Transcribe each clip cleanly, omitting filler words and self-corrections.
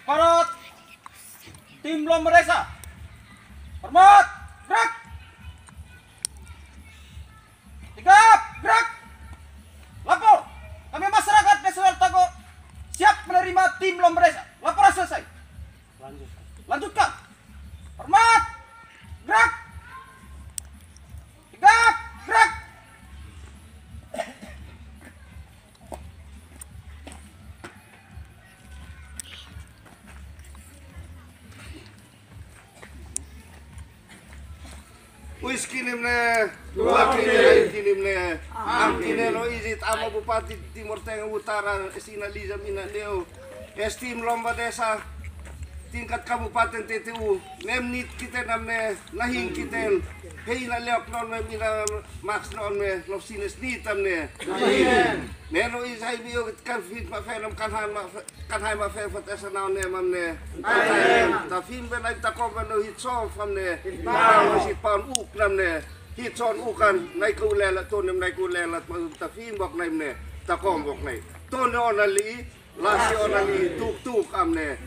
para tim Lomba Desa. Hormat, gerak. Sigap, gerak. Lapor. Kami masyarakat Desa Wartago siap menerima tim Lomba Desa. Laporan selesai. Lanjutkan. Hormat, gerak. Sigap, gerak. Wis kinimne, dua kinimne, ang kinelo izit ama Bupati Timur Tengah Utara Sinaliza Minaneo, Tim Lomba Desa tingkat Kabupaten TTU, nemnit kita namne nahing kitel, hei na leok non me mina max non me lo sines nitam ne. Neno isai bio kan fit ma fenam kan hai ma fe fat esa naon ne mamne. Ta film ben ai ta komben no hit song famne. Ta si pan uk namne. Hit song ukan nai ku lela to nem nai ku lela ta film bok nai ne. Ta kom bok nai. To ne onali lasi onali tuk amne.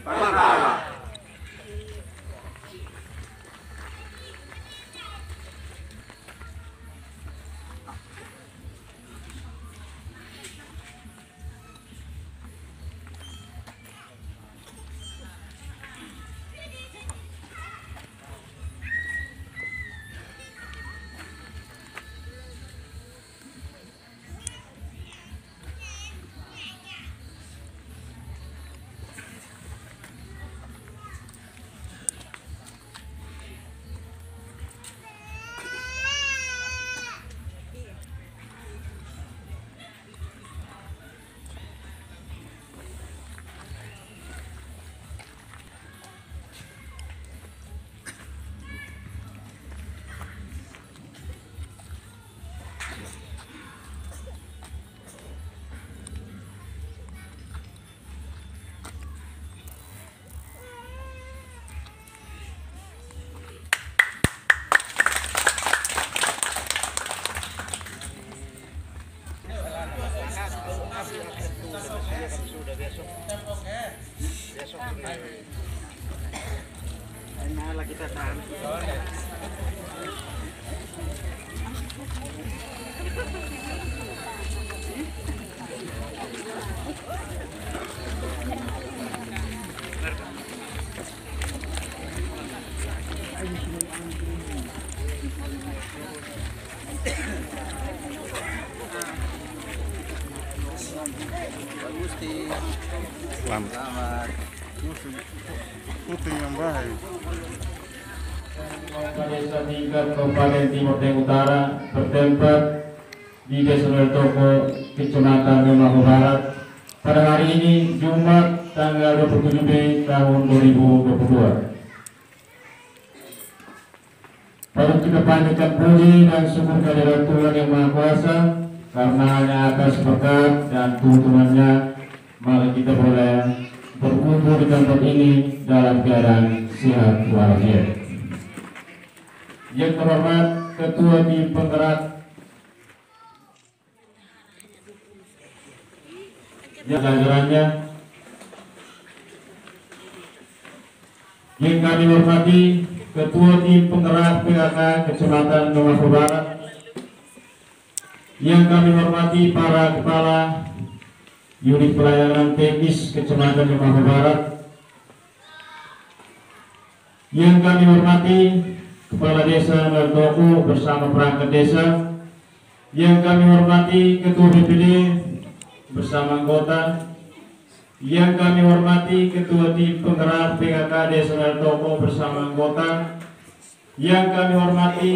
Kita tahan. Selamat. Putih yang baik. Desa tingkat Kabupaten Timur Tengah Utara bertempat di Desa Weltoko, Kecamatan Lemahu Barat pada hari ini Jumat tanggal 27 Mei tahun 2022. Patut kita panjatkan puji dan syukur kehadirat Tuhan Yang Maha Kuasa karena hanya atas berkat dan tuntunannya maka kita boleh berkumpul di tempat ini dalam keadaan sehat walafiat. Yang terhormat Ketua Tim Penggerak yang jajarannya, yang kami hormati Ketua Tim Penggerak PKK Kecamatan Lemahu Barat, yang kami hormati para kepala unit pelayanan teknis Kecamatan Lemahu Barat, yang kami hormati Kepala Desa Weltoko bersama perangkat desa, yang kami hormati Ketua BPD bersama anggota, yang kami hormati Ketua Tim Penggerak PKK Desa Weltoko bersama anggota, yang kami hormati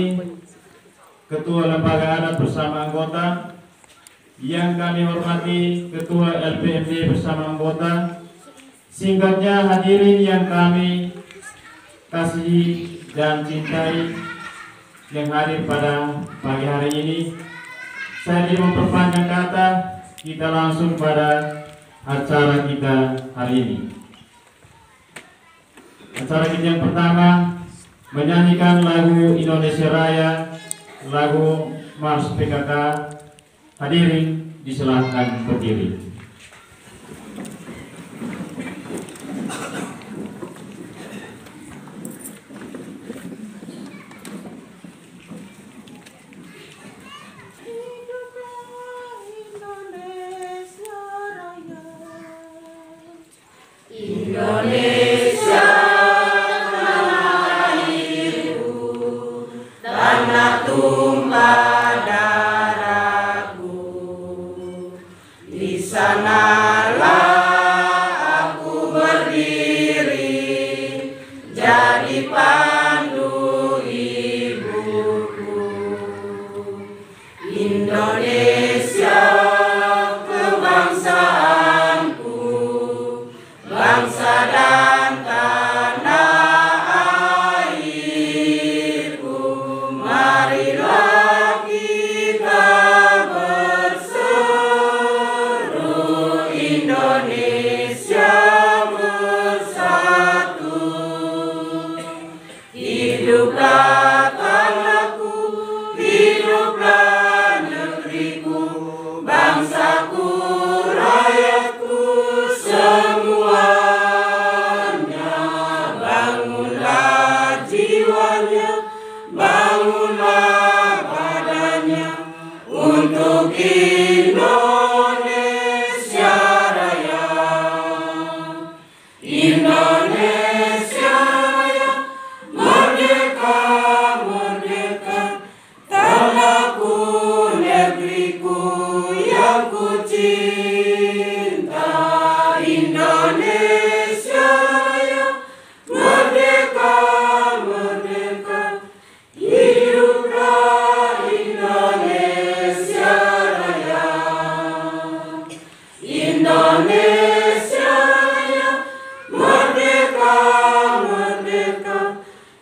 Ketua Lembaga Adat bersama anggota, yang kami hormati Ketua LPMD bersama anggota. Singkatnya hadirin yang kami kasih dan cintai yang hadir pada pagi hari ini, saya tidak memperpanjang kata, kita langsung pada acara kita hari ini. Acara kita yang pertama menyanyikan lagu Indonesia Raya, lagu Mars PKK. Hadirin disilahkan berdiri. sanalah aku berdiri, jadi pandu ibuku. Indonesia kebangsaanku, bangsa dan tanah airku. Marilah kita berseru, Indonesia bersatu. Hiduplah tanahku, hiduplah negeriku, bangsaku, rakyatku semuanya. Bangunlah jiwanya, bangunlah badannya untuk Indonesia Raya. Indonesia Raya, merdeka, merdeka, tanahku, negeriku yang ku cinta. Indonesia Raya, merdeka, merdeka, hiduplah Indonesia Raya. Indonesia Raya, merdeka, merdeka,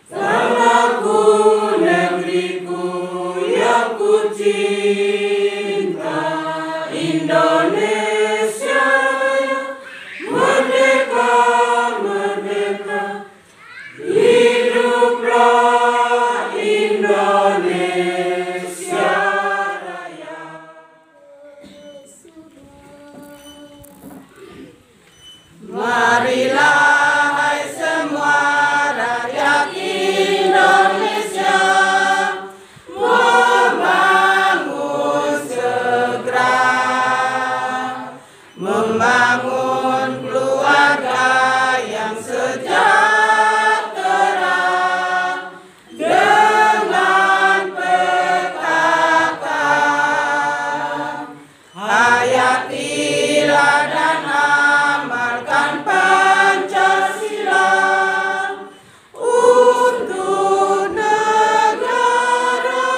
tanahku, negeriku yang ku cinta. Indonesia Raya, merdeka, merdeka, hiduplah Indonesia Raya. Marilah hai semua rakyat Indonesia, membangun segera, membangun keluarga yang sejahtera dengan PKK. Hayatilah dan amalkan Pancasila untuk negara.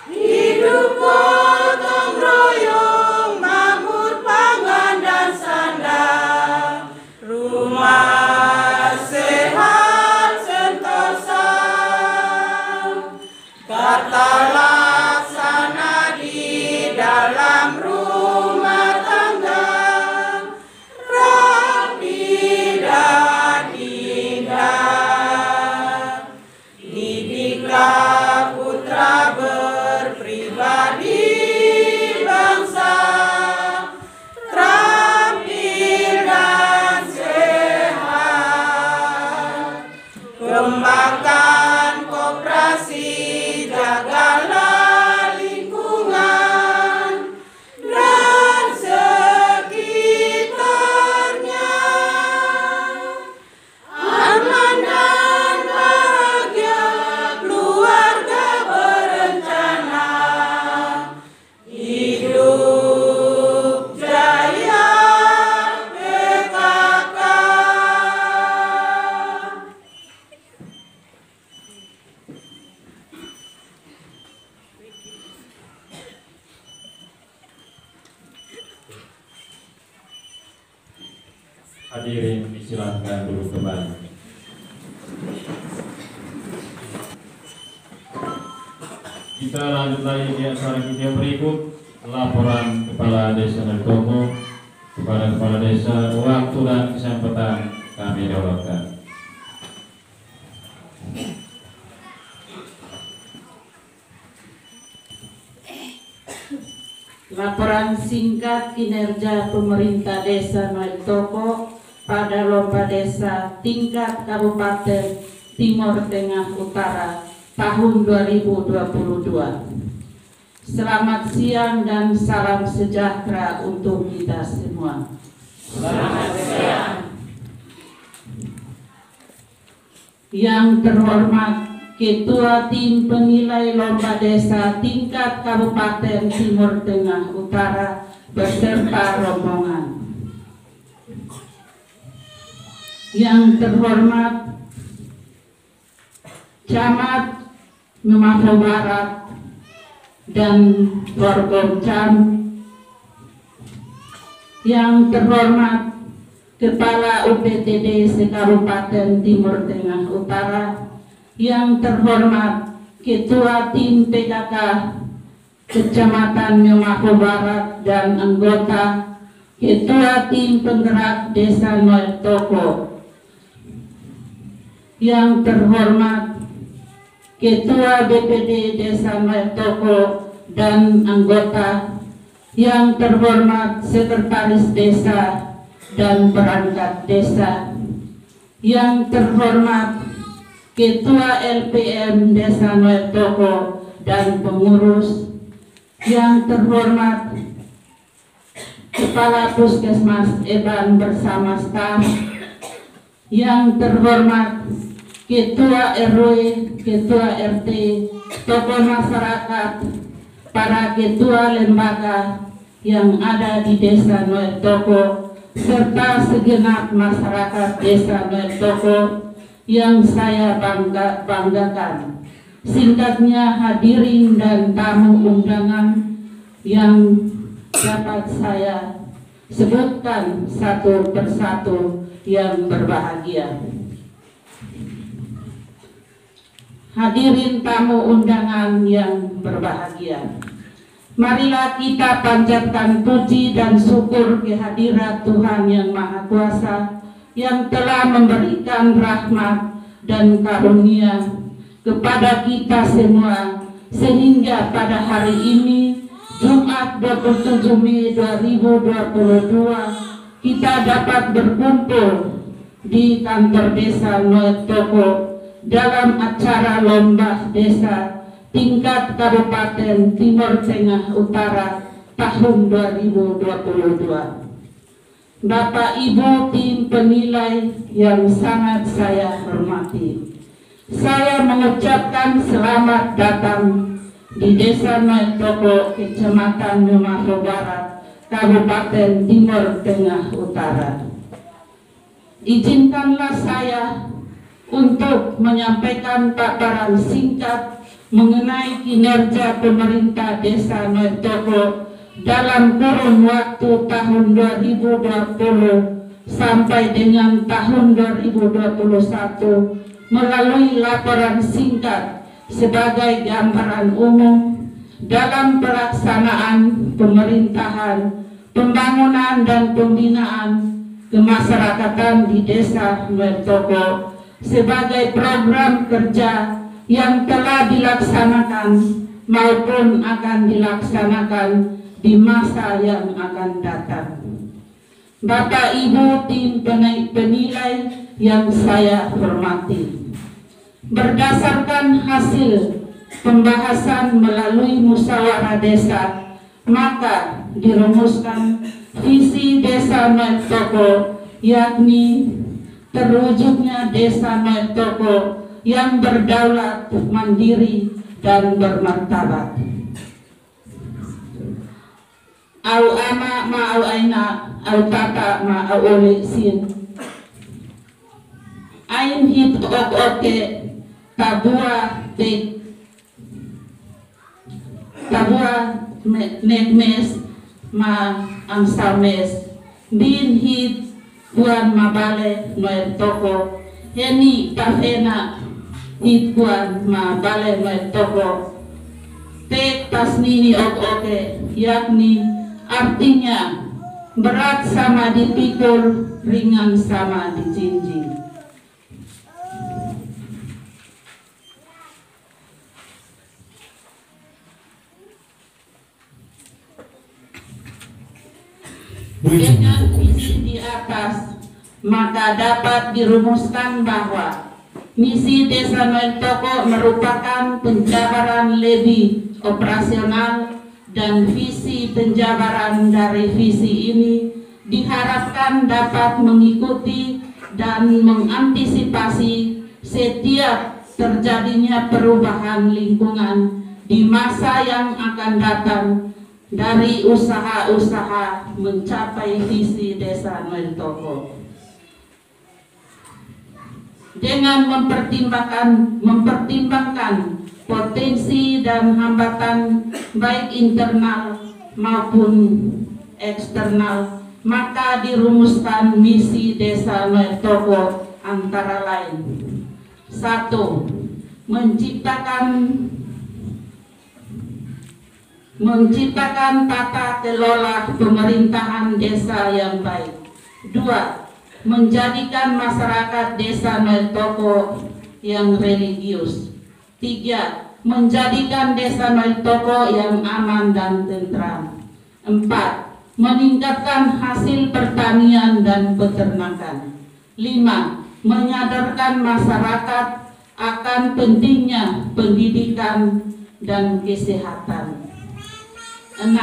Hidup gotong royong, makmur pangan dan sandang, rumah sehat sentosa, tata laksana di dalam rumah tangga, rapi dan indah. Didiklah putra berpribadi bangsa, terampil dan sehat. Kembangkan koperasi, jagalah lingkungan dan sekitarnya. Aman dan bahagia, keluarga berencana, hidup jaya PKK. Hadirin disilahkan duduk kembali. Kita lanjut lagi di acara kita berikut, laporan Kepala Desa dari Toko kepada Kepala Desa. Waktu dan kesempatan kami daulatkan. Laporan singkat kinerja pemerintah Desa Noel Toko pada lomba desa tingkat Kabupaten Timur Tengah Utara tahun 2022. Selamat siang dan salam sejahtera untuk kita semua. Selamat siang. Yang terhormat Ketua Tim Penilai Lomba Desa tingkat Kabupaten Timur Tengah Utara beserta rombongan. Yang terhormat Camat Memato Barat dan Forkomcam, yang terhormat Kepala UPTD se-Kabupaten Timur Tengah Utara, yang terhormat Ketua Tim PKK Kecamatan Memato Barat dan anggota Ketua Tim Penggerak Desa Noel Toko, yang terhormat Ketua BPD Desa Noel Toko dan anggota, yang terhormat Sekretaris Desa dan perangkat desa, yang terhormat Ketua LPM Desa Noel Toko dan pengurus, yang terhormat Kepala Puskesmas Eban bersama staf, yang terhormat Ketua RW, Ketua RT, tokoh masyarakat, para ketua lembaga yang ada di Desa Noel Toko, serta segenap masyarakat Desa Noel Toko yang saya banggakan. Singkatnya, hadirin dan tamu undangan yang dapat saya sebutkan satu persatu yang berbahagia. Hadirin tamu undangan yang berbahagia, marilah kita panjatkan puji dan syukur kehadirat Tuhan Yang Maha Kuasa yang telah memberikan rahmat dan karunia kepada kita semua, sehingga pada hari ini Jumat 27 Mei 2022 kita dapat berkumpul di kantor Desa Noel Toko dalam acara lomba desa tingkat Kabupaten Timur Tengah Utara tahun 2022. Bapak Ibu tim penilai yang sangat saya hormati, saya mengucapkan selamat datang di Desa Noel Toko, Kecamatan Memato Barat, Kabupaten Timur Tengah Utara. Izinkanlah saya untuk menyampaikan paparan singkat mengenai kinerja pemerintah Desa Noel Toko dalam kurun waktu tahun 2020 sampai dengan tahun 2021 melalui laporan singkat sebagai gambaran umum dalam pelaksanaan pemerintahan, pembangunan dan pembinaan kemasyarakatan di Desa Noel Toko sebagai program kerja yang telah dilaksanakan maupun akan dilaksanakan di masa yang akan datang. Bapak Ibu tim penilai yang saya hormati, berdasarkan hasil pembahasan melalui musyawarah desa, maka dirumuskan visi Desa Noel Toko, yakni terwujudnya Desa Noel Toko yang berdaulat, mandiri, dan bermartabat. Au ama ma au aina, au tata ma au oli sin. Ain hip ok oke, tabua te, tabua nekmes ma amsames, bin hip kuan mabale Noel Toko, heni tafena hip kuan mabale Noel Toko. Tek tasnini ok oke, yakni artinya berat sama dipikul, ringan sama dijinjing. Dengan visi di atas, maka dapat dirumuskan bahwa misi Desa Noel Toko merupakan penjabaran lebih operasional, dan visi penjabaran dari visi ini diharapkan dapat mengikuti dan mengantisipasi setiap terjadinya perubahan lingkungan di masa yang akan datang, dari usaha-usaha mencapai visi Desa Noel Toko. Dengan mempertimbangkan potensi dan hambatan baik internal maupun eksternal, maka dirumuskan misi Desa Noel Toko antara lain: 1. Menciptakan tata kelola pemerintahan desa yang baik. 2. Menjadikan masyarakat Desa Noel Toko yang religius. 3. Menjadikan Desa Noel Toko yang aman dan tentram. 4. Meningkatkan hasil pertanian dan peternakan. 5. Menyadarkan masyarakat akan pentingnya pendidikan dan kesehatan. 6.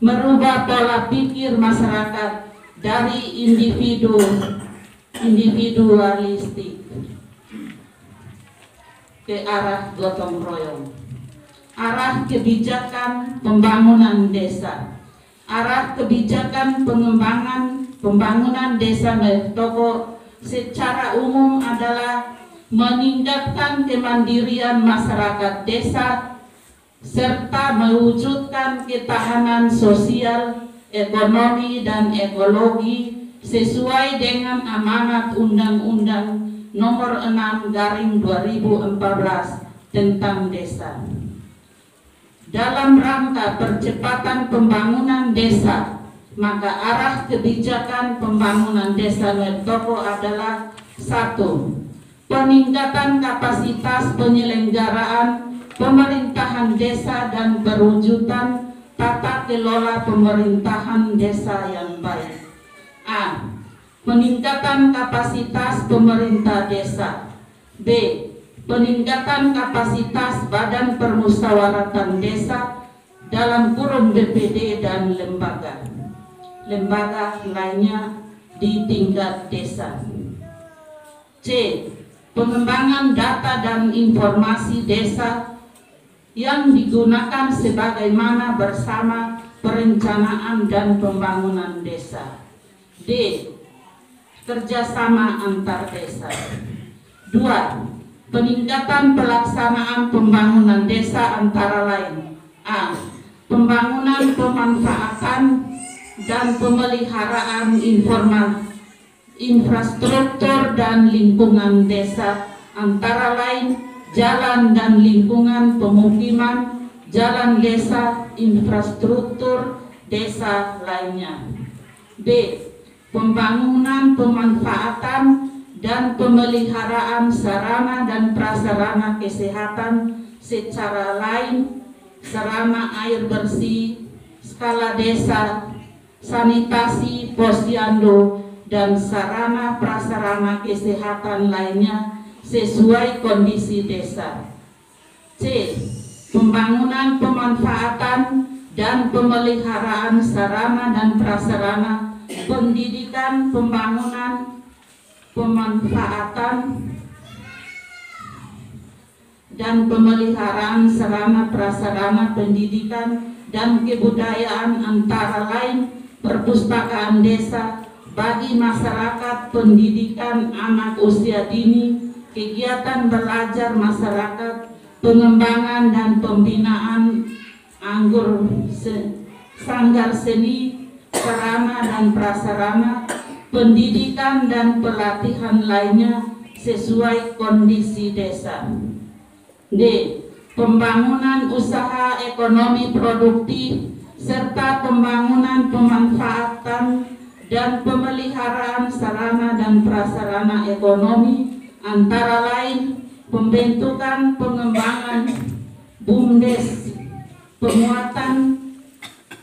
Merubah pola pikir masyarakat dari individualistik ke arah gotong royong. Arah kebijakan pembangunan desa. Arah kebijakan pembangunan Desa Noel Toko secara umum adalah meningkatkan kemandirian masyarakat desa serta mewujudkan ketahanan sosial, ekonomi, dan ekologi sesuai dengan amanat Undang-Undang Nomor 6/2014 tentang desa. Dalam rangka percepatan pembangunan desa, maka arah kebijakan pembangunan Desa Noel Toko adalah: 1. Peningkatan kapasitas penyelenggaraan pemerintahan desa dan perwujudan tata kelola pemerintahan desa yang baik. A. Peningkatan kapasitas pemerintah desa. B. Peningkatan kapasitas Badan Permusyawaratan Desa dalam kurung BPD dan lembaga lainnya di tingkat desa. C. Pengembangan data dan informasi desa yang digunakan sebagaimana bersama perencanaan dan pembangunan desa. D. Kerjasama antar desa. 2. Peningkatan pelaksanaan pembangunan desa antara lain: A. Pembangunan pemanfaatan dan pemeliharaan infrastruktur dan lingkungan desa antara lain jalan dan lingkungan pemukiman, jalan desa, infrastruktur desa lainnya. B. Pembangunan pemanfaatan dan pemeliharaan sarana dan prasarana kesehatan secara lain, sarana air bersih, skala desa, sanitasi, posyandu, dan sarana prasarana kesehatan lainnya sesuai kondisi desa. C. Pembangunan pemanfaatan dan pemeliharaan sarana dan prasarana pendidikan, pembangunan pemanfaatan dan pemeliharaan sarana prasarana pendidikan dan kebudayaan antara lain perpustakaan desa bagi masyarakat, pendidikan anak usia dini, kegiatan belajar masyarakat, pengembangan dan pembinaan sanggar seni, sarana dan prasarana, pendidikan dan pelatihan lainnya sesuai kondisi desa. D. Pembangunan usaha ekonomi produktif serta pembangunan pemanfaatan dan pemeliharaan sarana dan prasarana ekonomi antara lain pembentukan pengembangan BUMDes, penguatan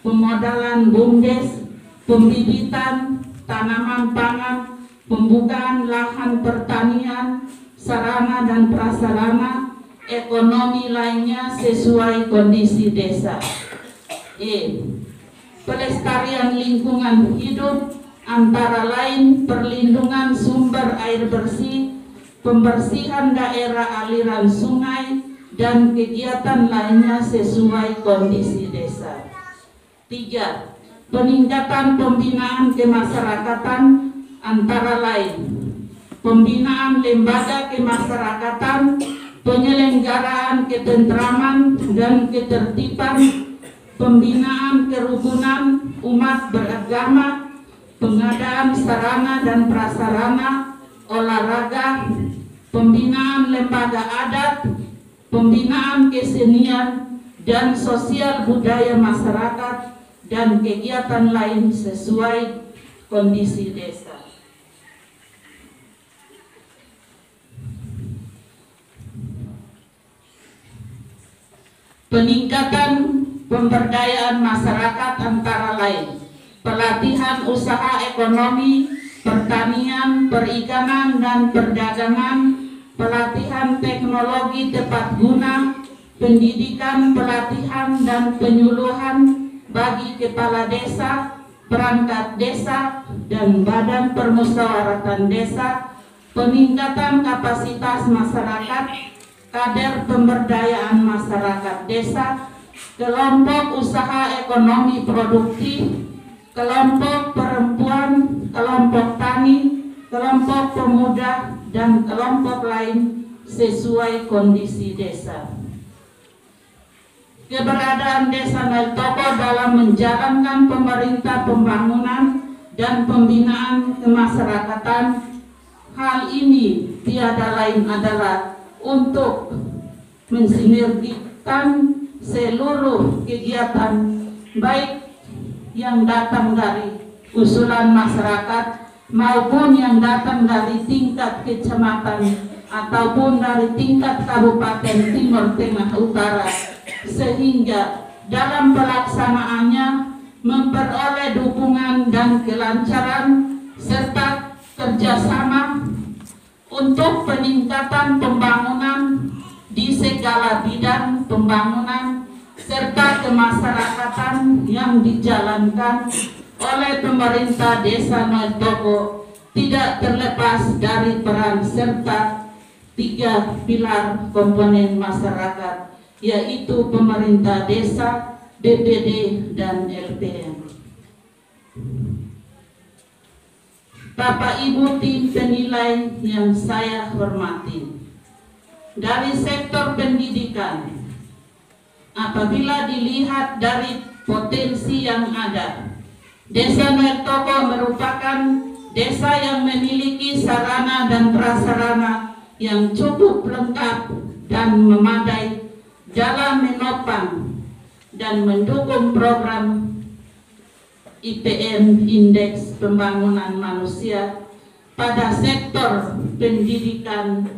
pemodalan BUMDes, pembibitan tanaman pangan, pembukaan lahan pertanian, sarana dan prasarana ekonomi lainnya sesuai kondisi desa. E. Pelestarian lingkungan hidup antara lain perlindungan sumber air bersih, pembersihan daerah aliran sungai, dan kegiatan lainnya sesuai kondisi desa. 3. Peningkatan pembinaan kemasyarakatan antara lain pembinaan lembaga kemasyarakatan, penyelenggaraan ketentraman dan ketertiban, pembinaan kerukunan umat beragama, pengadaan sarana dan prasarana olahraga, pembinaan lembaga adat, pembinaan kesenian dan sosial budaya masyarakat, dan kegiatan lain sesuai kondisi desa. Peningkatan pemberdayaan masyarakat antara lain pelatihan usaha ekonomi, pertanian, perikanan, dan perdagangan, pelatihan teknologi tepat guna, pendidikan, pelatihan, dan penyuluhan bagi kepala desa, perangkat desa, dan badan permusyawaratan desa, peningkatan kapasitas masyarakat, kader pemberdayaan masyarakat desa, kelompok usaha ekonomi produktif, kelompok perempuan, kelompok tani, kelompok pemuda, dan kelompok lain sesuai kondisi desa. Keberadaan Desa Noel Toko dalam menjalankan pemerintah pembangunan dan pembinaan kemasyarakatan, hal ini tiada lain adalah untuk mensinergikan seluruh kegiatan baik yang datang dari usulan masyarakat maupun yang datang dari tingkat kecamatan ataupun dari tingkat Kabupaten Timur Tengah Utara, sehingga dalam pelaksanaannya memperoleh dukungan dan kelancaran serta kerjasama untuk peningkatan pembangunan di segala bidang pembangunan serta kemasyarakatan yang dijalankan oleh pemerintah Desa Noel Toko tidak terlepas dari peran serta 3 pilar komponen masyarakat, yaitu pemerintah desa, BPD, dan LPM. Bapak Ibu tim penilai yang saya hormati, dari sektor pendidikan, apabila dilihat dari potensi yang ada, Desa Noel Toko merupakan desa yang memiliki sarana dan prasarana yang cukup lengkap dan memadai dalam menopang dan mendukung program IPM Indeks Pembangunan Manusia pada sektor pendidikan.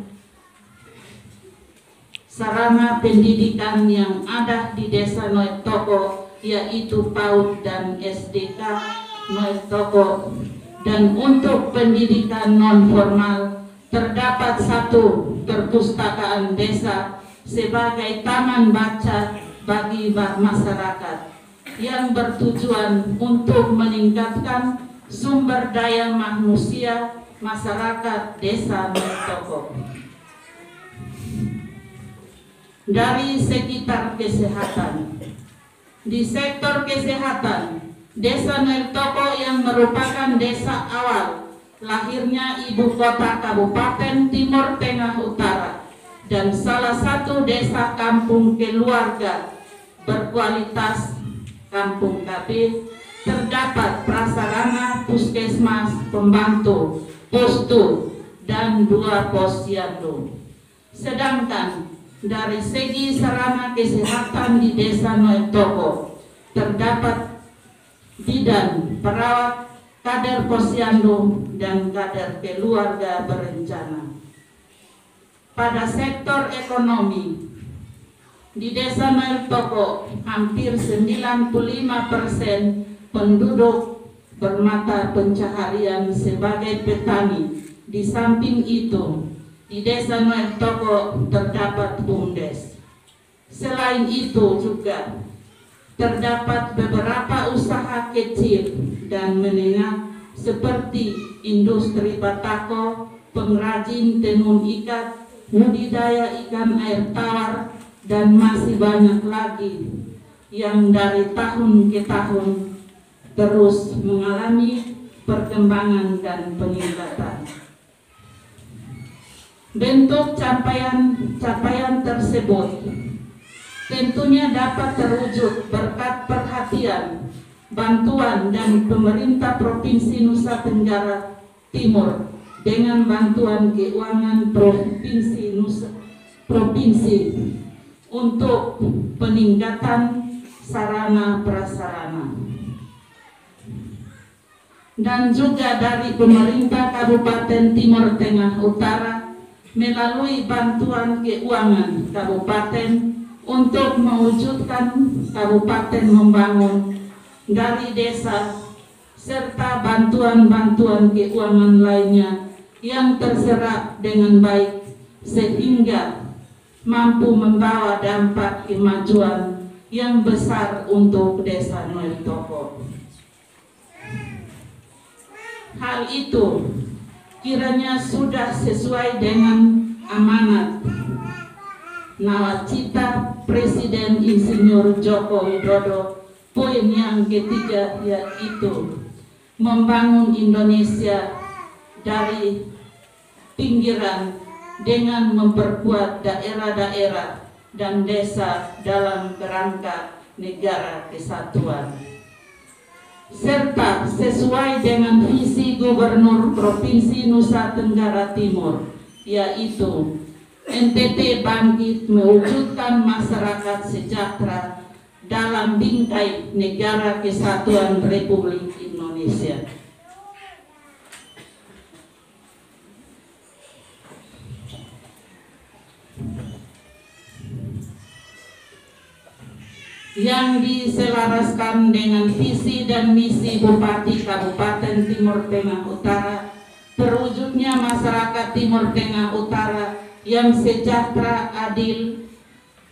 Sarana pendidikan yang ada di Desa Noel Toko yaitu PAUD dan SDK Noel Toko, dan untuk pendidikan non formal terdapat 1 perpustakaan desa sebagai taman baca bagi masyarakat yang bertujuan untuk meningkatkan sumber daya manusia masyarakat Desa Noel Toko. Dari sekitar kesehatan, di sektor kesehatan, Desa Noel Toko yang merupakan desa awal lahirnya ibu kota Kabupaten Timur Tengah Utara dan salah satu desa kampung keluarga berkualitas kampung KB, terdapat prasarana puskesmas, pembantu, postu, dan 2 posyandu. Sedangkan dari segi sarana kesehatan di Desa Noel Toko terdapat bidan, perawat, kader posyandu, dan kader keluarga berencana. Pada sektor ekonomi, di Desa Noel Toko hampir 95% penduduk bermata pencaharian sebagai petani. Di samping itu, di Desa Noel Toko terdapat BUMDes. Selain itu juga terdapat beberapa usaha kecil dan menengah seperti industri batako, pengrajin tenun ikat, budidaya ikan air tawar, dan masih banyak lagi. yang dari tahun ke tahun terus mengalami perkembangan dan peningkatan. Bentuk capaian tersebut tentunya dapat terwujud berkat perhatian, bantuan dan pemerintah Provinsi Nusa Tenggara Timur dengan bantuan keuangan provinsi untuk peningkatan sarana prasarana. Dan juga dari pemerintah Kabupaten Timur Tengah Utara melalui bantuan keuangan kabupaten untuk mewujudkan kabupaten membangun dari desa serta bantuan-bantuan keuangan lainnya yang terserap dengan baik sehingga mampu membawa dampak kemajuan yang besar untuk Desa Noel Toko. Hal itu kiranya sudah sesuai dengan amanat nawacita Presiden Insinyur Joko Widodo. Poin yang ketiga yaitu membangun Indonesia dari pinggiran dengan memperkuat daerah-daerah dan desa dalam kerangka negara kesatuan, serta sesuai dengan visi Gubernur Provinsi Nusa Tenggara Timur, yaitu NTT bangkit mewujudkan masyarakat sejahtera dalam bingkai negara kesatuan Republik Indonesia. Yang diselaraskan dengan visi dan misi Bupati Kabupaten Timur Tengah Utara, terwujudnya masyarakat Timur Tengah Utara yang sejahtera, adil,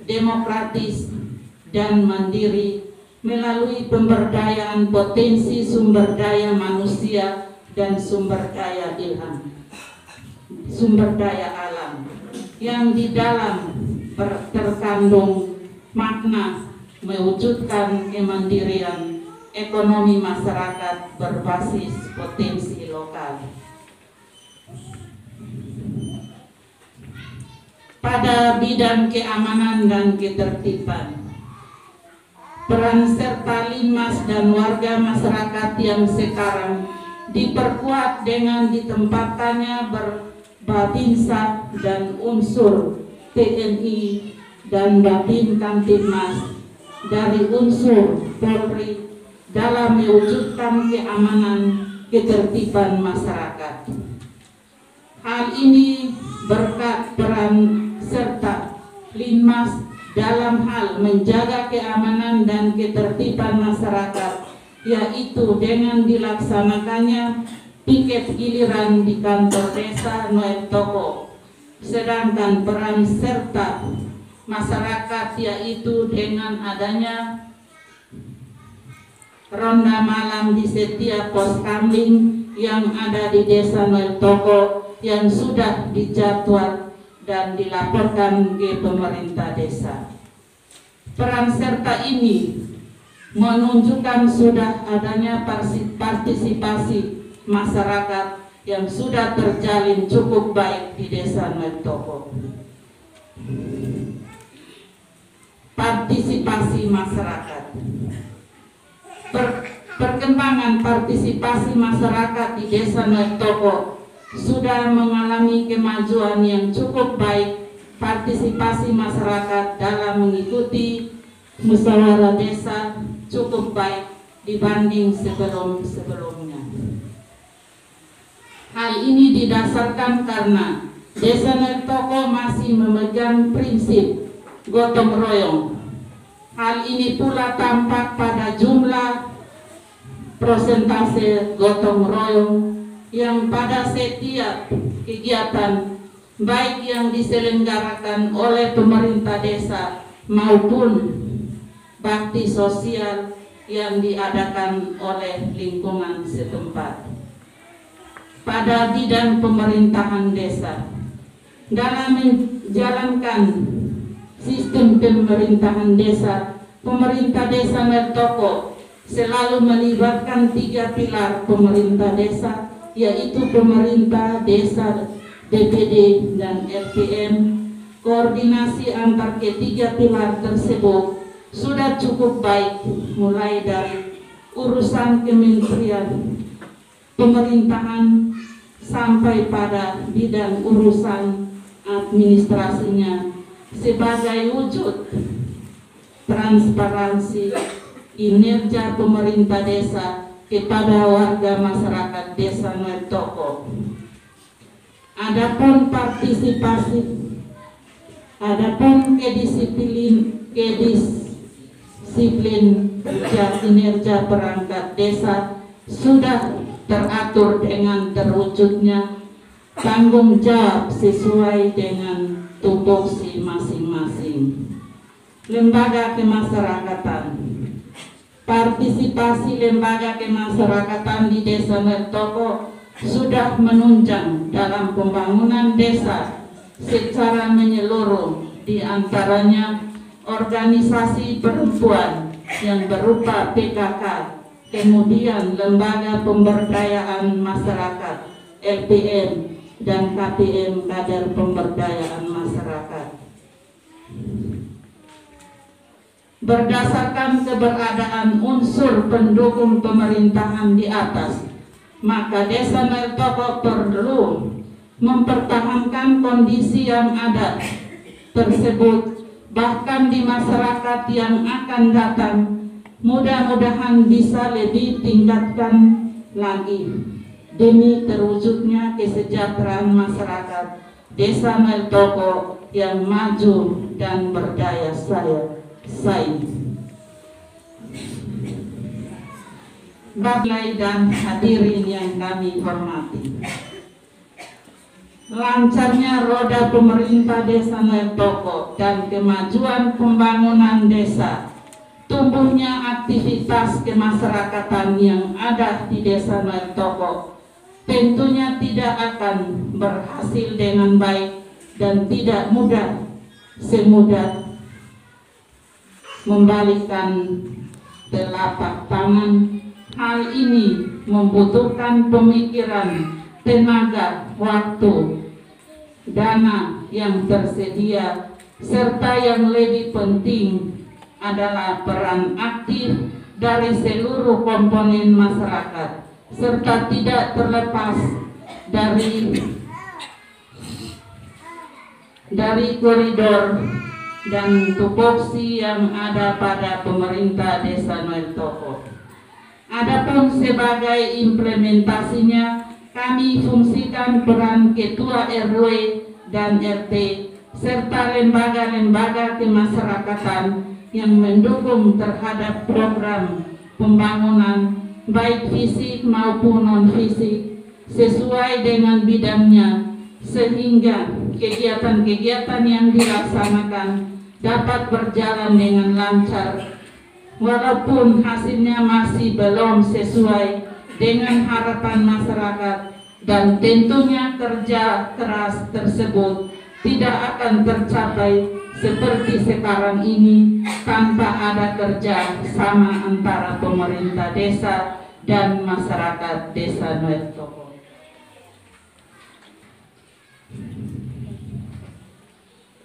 demokratis, dan mandiri melalui pemberdayaan potensi sumber daya manusia dan sumber daya alam yang di dalam terkandung makna mewujudkan kemandirian ekonomi masyarakat berbasis potensi lokal. Pada bidang keamanan dan ketertiban, peran serta Linmas dan warga masyarakat yang sekarang diperkuat dengan ditempatkannya Babinsa dan unsur TNI dan Babin Kamtibmas dari unsur Polri dalam mewujudkan keamanan ketertiban masyarakat. Hal ini berkat peran serta Linmas dalam hal menjaga keamanan dan ketertiban masyarakat, yaitu dengan dilaksanakannya piket giliran di kantor desa Noel Toko, sedangkan peran serta masyarakat yaitu dengan adanya ronda malam di setiap pos kamling yang ada di desa Noel Toko yang sudah dijadwal dan dilaporkan ke pemerintah desa. Peran serta ini menunjukkan sudah adanya partisipasi masyarakat yang sudah terjalin cukup baik di desa Noel Toko. Partisipasi masyarakat. Perkembangan partisipasi masyarakat di desa Noel Toko sudah mengalami kemajuan yang cukup baik. Partisipasi masyarakat dalam mengikuti musyawarah desa cukup baik dibanding sebelum-sebelumnya. Hal ini didasarkan karena desa Noel Toko masih memegang prinsip gotong royong. Hal ini pula tampak pada jumlah persentase gotong royong yang pada setiap kegiatan baik yang diselenggarakan oleh pemerintah desa maupun bakti sosial yang diadakan oleh lingkungan setempat. Pada bidang pemerintahan desa, dalam menjalankan sistem pemerintahan desa pemerintah desa Meltoko selalu melibatkan 3 pilar pemerintah desa, yaitu pemerintah desa, DPD, dan RPM. Koordinasi antar ketiga pilar tersebut sudah cukup baik, mulai dari urusan kementerian pemerintahan sampai pada bidang urusan administrasinya, sebagai wujud transparansi kinerja pemerintah desa kepada warga masyarakat desa Meltoko. Adapun kedisiplin kerja kinerja perangkat desa sudah teratur dengan terwujudnya tanggung jawab sesuai dengan tupoksi masing-masing. Lembaga kemasyarakatan. Partisipasi lembaga kemasyarakatan di desa Meltoko sudah menunjang dalam pembangunan desa secara menyeluruh, di antaranya organisasi perempuan yang berupa PKK, kemudian lembaga pemberdayaan masyarakat LPM dan KPM, kader pemberdayaan masyarakat. Berdasarkan keberadaan unsur pendukung pemerintahan di atas, maka desa Meltoko perlu mempertahankan kondisi yang ada tersebut. Bahkan di masyarakat yang akan datang, mudah-mudahan bisa lebih tingkatkan lagi demi terwujudnya kesejahteraan masyarakat desa Meltoko yang maju dan berdaya saing. Bapak dan hadirin yang kami hormati, lancarnya roda pemerintah desa Meltoko dan kemajuan pembangunan desa, tumbuhnya aktivitas kemasyarakatan yang ada di desa Meltoko tentunya tidak akan berhasil dengan baik dan tidak semudah membalikkan telapak tangan. Hal ini membutuhkan pemikiran, tenaga, waktu, dana yang tersedia, serta yang lebih penting adalah peran aktif dari seluruh komponen masyarakat, serta tidak terlepas dari koridor dan tupoksi yang ada pada pemerintah desa Meltoko. Adapun sebagai implementasinya, kami fungsikan peran ketua RW dan RT serta lembaga-lembaga kemasyarakatan yang mendukung terhadap program pembangunan baik fisik maupun non-fisik sesuai dengan bidangnya, sehingga kegiatan-kegiatan yang dilaksanakan dapat berjalan dengan lancar walaupun hasilnya masih belum sesuai dengan harapan masyarakat, dan tentunya kerja keras tersebut tidak akan tercapai seperti sekarang ini tanpa ada kerja sama antara pemerintah desa dan masyarakat desa Meltoko.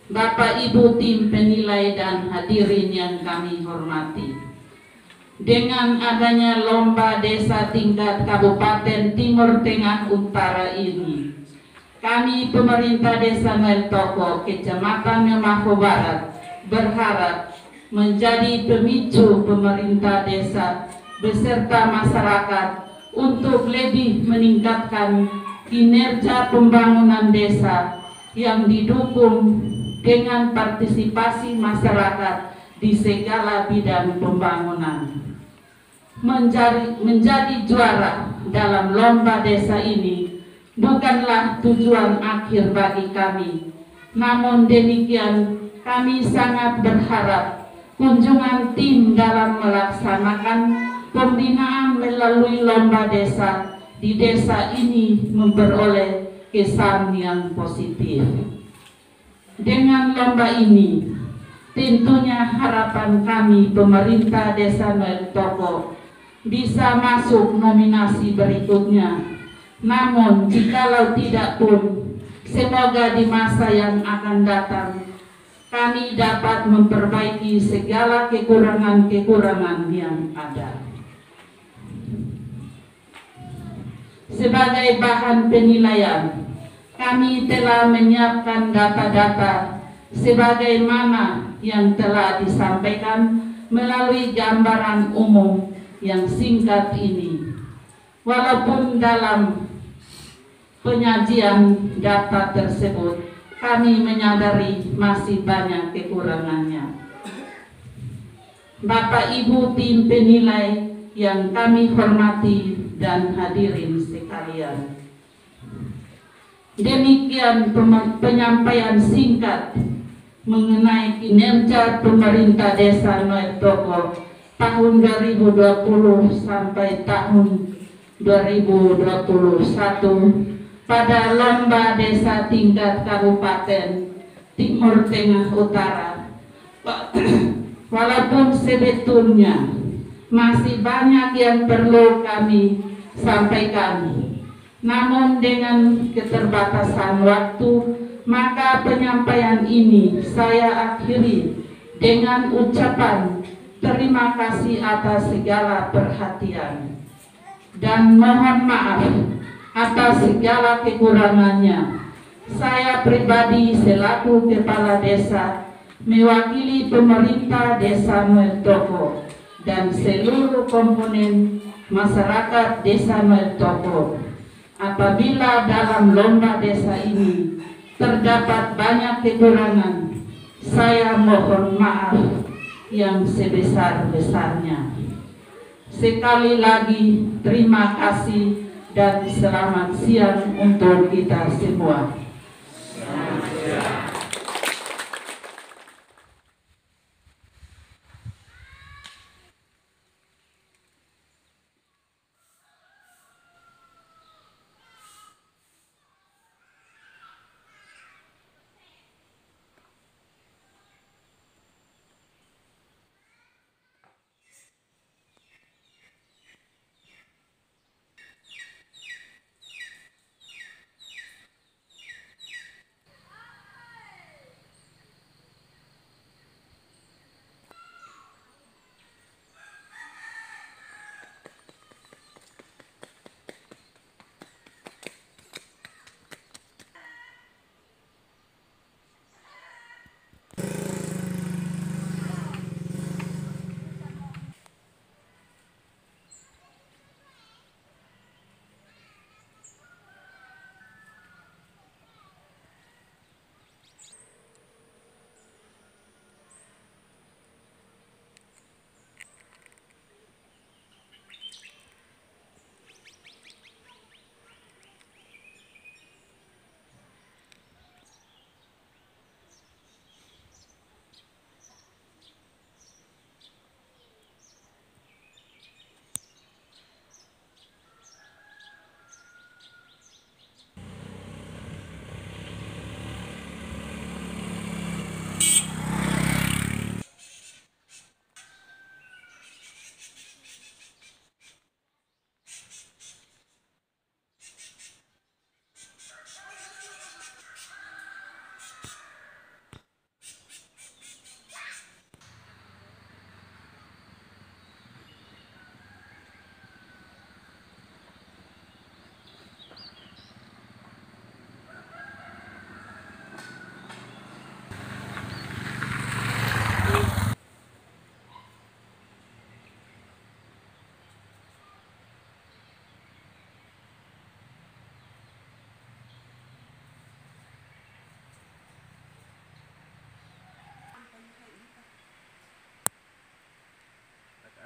Bapak Ibu tim penilai dan hadirin yang kami hormati, dengan adanya lomba desa tingkat Kabupaten Timur Tengah Utara ini, kami pemerintah desa Meltoko, Kecamatan Memaho Barat, berharap menjadi pemicu pemerintah desa beserta masyarakat untuk lebih meningkatkan kinerja pembangunan desa yang didukung dengan partisipasi masyarakat di segala bidang pembangunan. Menjadi juara dalam lomba desa ini bukanlah tujuan akhir bagi kami. Namun demikian, kami sangat berharap kunjungan tim dalam melaksanakan pembinaan melalui lomba desa di desa ini memperoleh kesan yang positif. Dengan lomba ini Tentunya harapan kami pemerintah Desa Noel Toko bisa masuk nominasi berikutnya. Namun jikalau tidak pun, semoga di masa yang akan datang kami dapat memperbaiki segala kekurangan-kekurangan yang ada. Sebagai bahan penilaian, kami telah menyiapkan data-data sebagaimana yang telah disampaikan melalui gambaran umum yang singkat ini. Walaupun dalam penyajian data tersebut kami menyadari masih banyak kekurangannya. Bapak Ibu tim penilai yang kami hormati dan hadirin sekalian, demikian penyampaian singkat mengenai kinerja pemerintah Desa Noel Toko tahun 2020 sampai tahun 2021 pada lomba desa tingkat Kabupaten Timur Tengah Utara. Walaupun sebetulnya masih banyak yang perlu kami sampaikan, namun dengan keterbatasan waktu, maka penyampaian ini saya akhiri dengan ucapan terima kasih atas segala perhatian dan mohon maaf atas segala kekurangannya. Saya pribadi selaku kepala desa mewakili pemerintah Desa Noel Toko dan seluruh komponen masyarakat Desa Noel Toko. Apabila dalam lomba desa ini terdapat banyak kekurangan, saya mohon maaf yang sebesar-besarnya. Sekali lagi terima kasih dan selamat siang untuk kita semua. Selamat siang.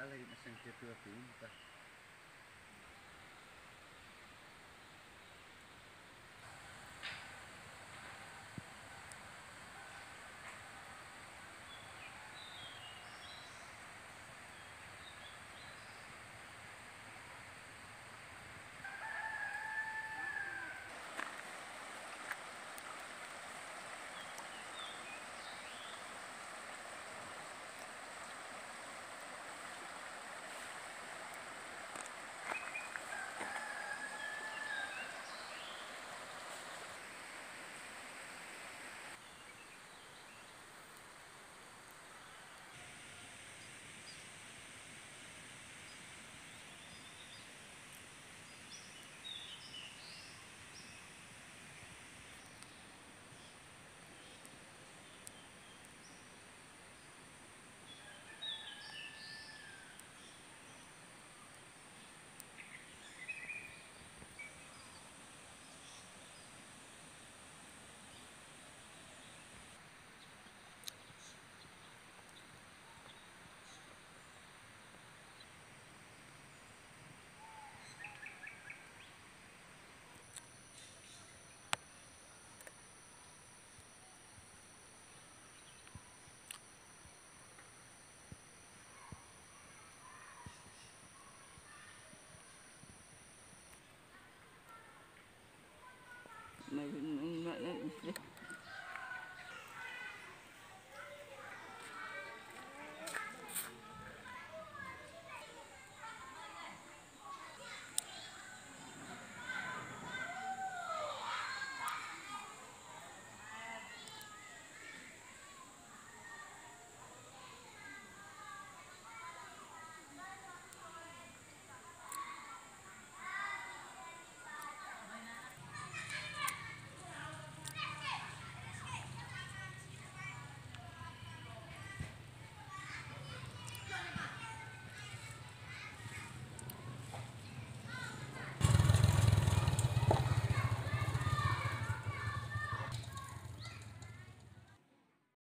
Alay na siyang ketua